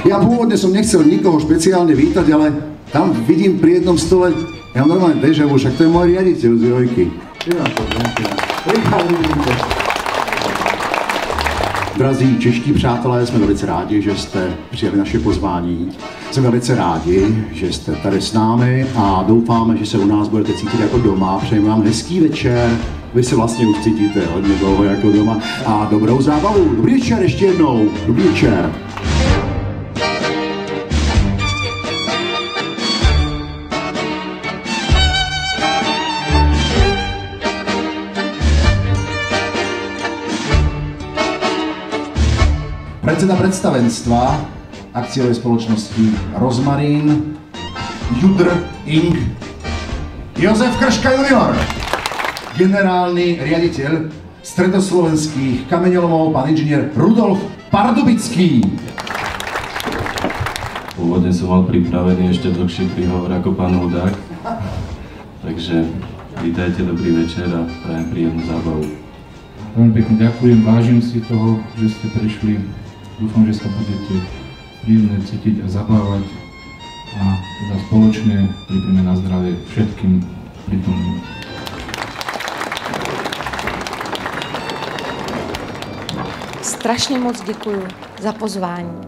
Ja pôvodne som nechcel nikoho špeciálne vítať, ale tam vidím pri jednom stole, ja mám normálne déjà vu, však to je môj riaditeľ z Jojky. Drazí čeští přátelé, jsme velice rádi, že jste přijali naše pozvání. Jsme velice rádi, že jste tady s námi a doufáme, že se u nás budete cítit jako doma. Přejeme vám hezký večer. Vy se vlastně už cítíte hodně dlouho jako doma. A dobrou zábavu. Dobrý večer ještě jednou. Dobrý večer. Predseda predstavenstva akciovej spoločnosti Rozmarín, Judr Ing. Jozef Krška junior, generálny riaditeľ stredoslovenských kameňolomov, pán inžinier Rudolf Pardubický. Pôvodne som mal pripravený ešte dlhší príhovor ako pán Hudák, takže vítajte, dobrý večer a prajem príjemnú zábavu. Veľmi pekne ďakujem, vážim si toho, že ste prišli. Dúfam, že sa budete príjemne cítiť a zabávať a teda spoločne pripíme na zdravie všetkým prítomným. Strašně moc děkuju za pozvání.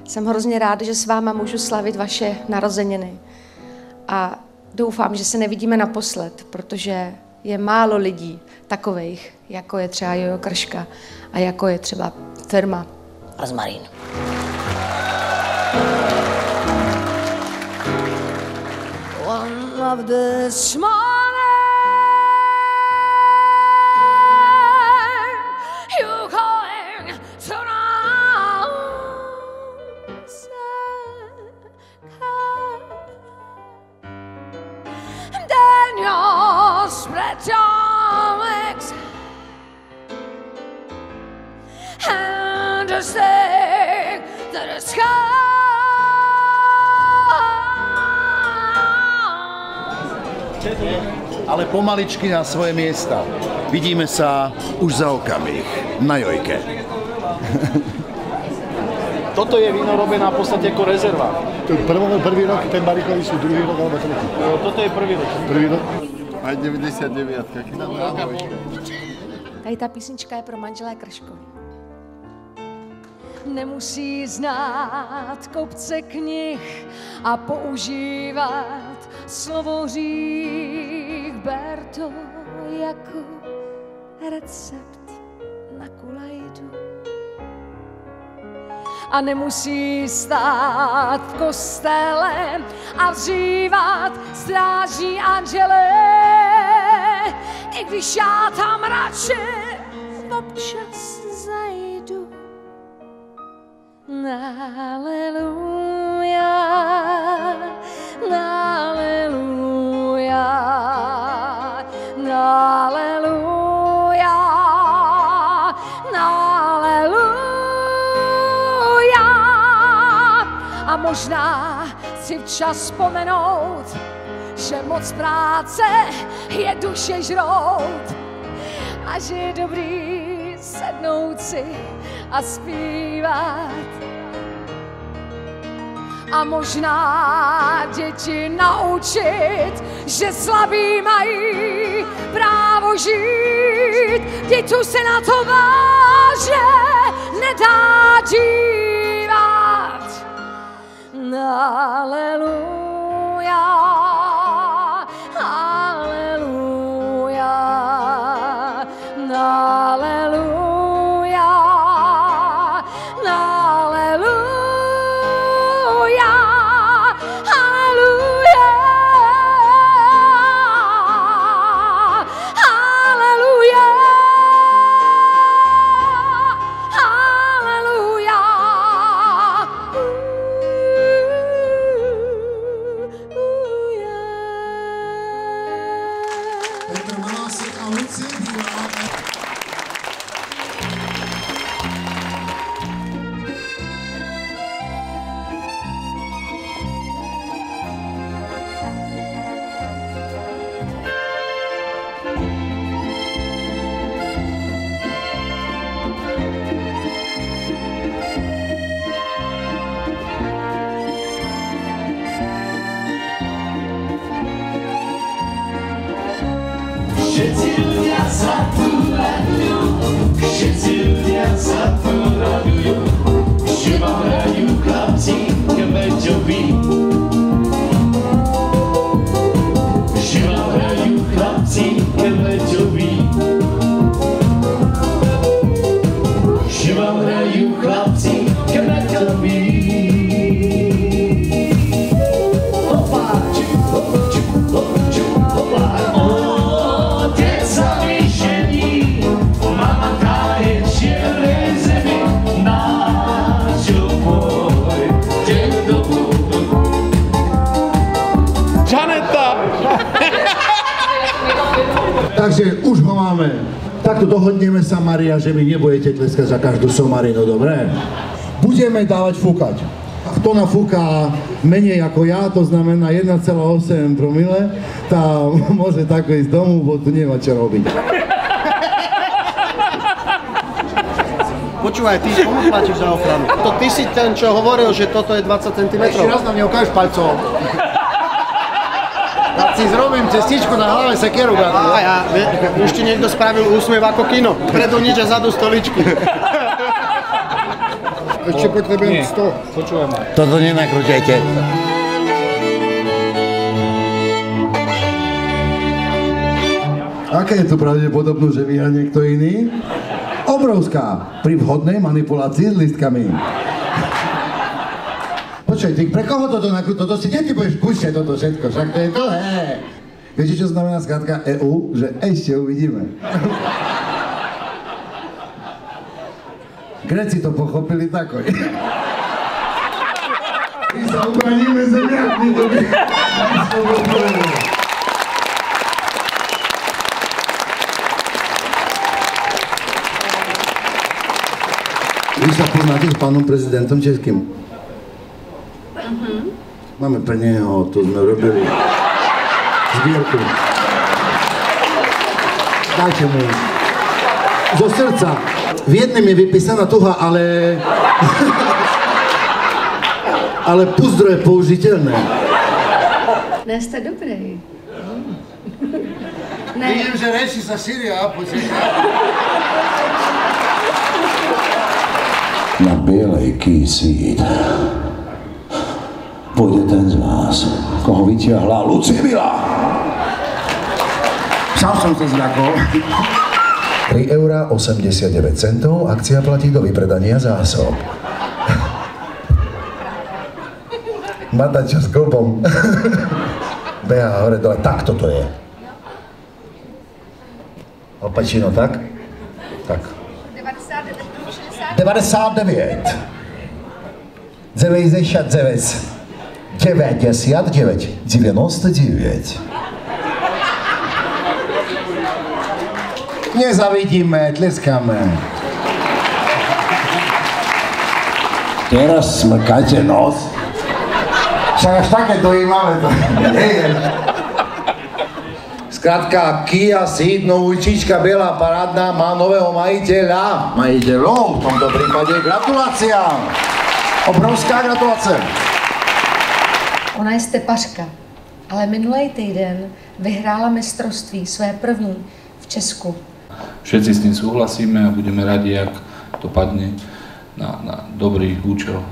Jsem hrozně ráda, že s váma můžu slavit vaše narozeniny. A doufám, že se nevidíme naposled, protože je málo lidí takových, jako je třeba Jojo Krška a jako je třeba firma Rozmarín. One of this morning, you going to then you spread your legs and just take to the sky. Ale pomaličky na svoje miesta. Vidíme sa už za okamih na Jojke. Toto je víno robené v podstate ako rezerva. Prvý rok, ten balíkový sú druhý rok alebo tretí? Toto je prvý rok. Prvý rok? Aj 99. Tady ta písnička je pro manželé Krškovi. Nemusí znát kopce knih a používat slovořík, ber to jako recept na kulajdu. A nemusí stát v kostele a vzývat strážní anděle, i když já tam radši občas zajdu. Haleluja, haleluja, haleluja, haleluja. A možná si včas vzpomenout, že moc práce je duše žrout a že je dobrý sednout si a zpívat. A možná děti naučit, že slabí mají právo žít. Vždyť už se na to vážně nedá dívat. Haleluja, haleluja, haleluja, haleluja, haleluja, haleluja, haleluja. Takže už ho máme. Takto dohodneme sa, Maria, že mi nebudete tleskať za každú somarinu, dobre? Budeme dávať fúkať. A kto nafúka menej ako ja, to znamená 1,8 promile, tá môže takto ísť domov, bo tu nemá čo robiť. Počúvaj, ty komu platíš za ochranu? To ty si ten, čo hovoril, že toto je 20 cm. Ešte raz na mňa ukáž palcom. Ja si zrobím cestičku na hlave sekeru, bratu. Už ti niekto spravil úsmev ako kino. Predu nič a zadu stoličky. Ešte potrebujem 100. Počúvaj ma. Toto nenakrúťajte. Aká je tu pravdepodobnosť, že vyhrá niekto iný? Obrovská, pri vhodnej manipulácii s listkami. Počkaj, ty pre koho toto nakrúť? Toto si deti budeš púšťať toto všetko, však to je dlhé. Viete, čo znamená skrátka EU? Že ešte uvidíme. Gréci to pochopili takoj. My sa ubraníme zemiakmi, doby. Vy sa poznáte s pánom prezidentom českým? Máme pre neho, to sme robili zbierku. Dajte mu. Zo srdca. V jednom je vypísaná tuha, ale... ale púzdro je použiteľné. Ne, jste dobrý. Ne. Vidím, že reči sa šíria, počkaj. Na bielej kýsít pôjde ten z vás, koho vytiahla Lucimila. Sám som to zľakol. 3,89 €, akcia platí do vypredania zásob. Matačo s klbom. Beha hore dole, takto to je. Opačino, tak? Tak. 99. 99. Nezavidíme, tleskáme. Teraz smrkajte nos. Však až také dojímavé to nie je. Skrátka, Kia Ceed, novúčička, biela, parádna, má nového majiteľa. Majiteľov, v tomto prípade gratulácia. Obrovská gratulace. Ona je stepařka, ale minulý týden vyhrála mistrovství své první v Česku. Všetci s tým súhlasíme a budeme radi, ak to padne na dobrý účel.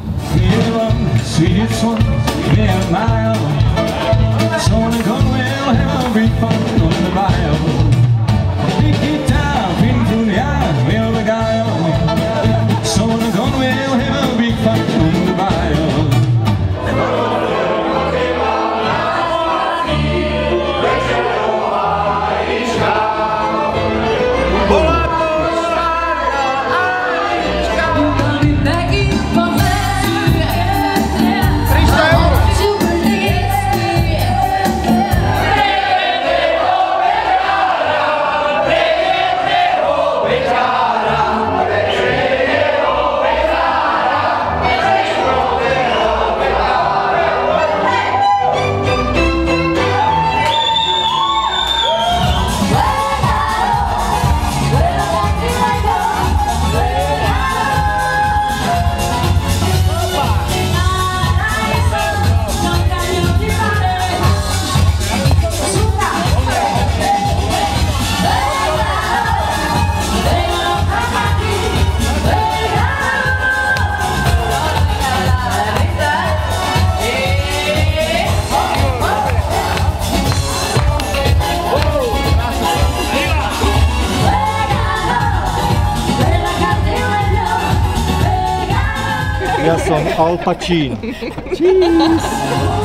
Ja som Al Pacino. Cheese!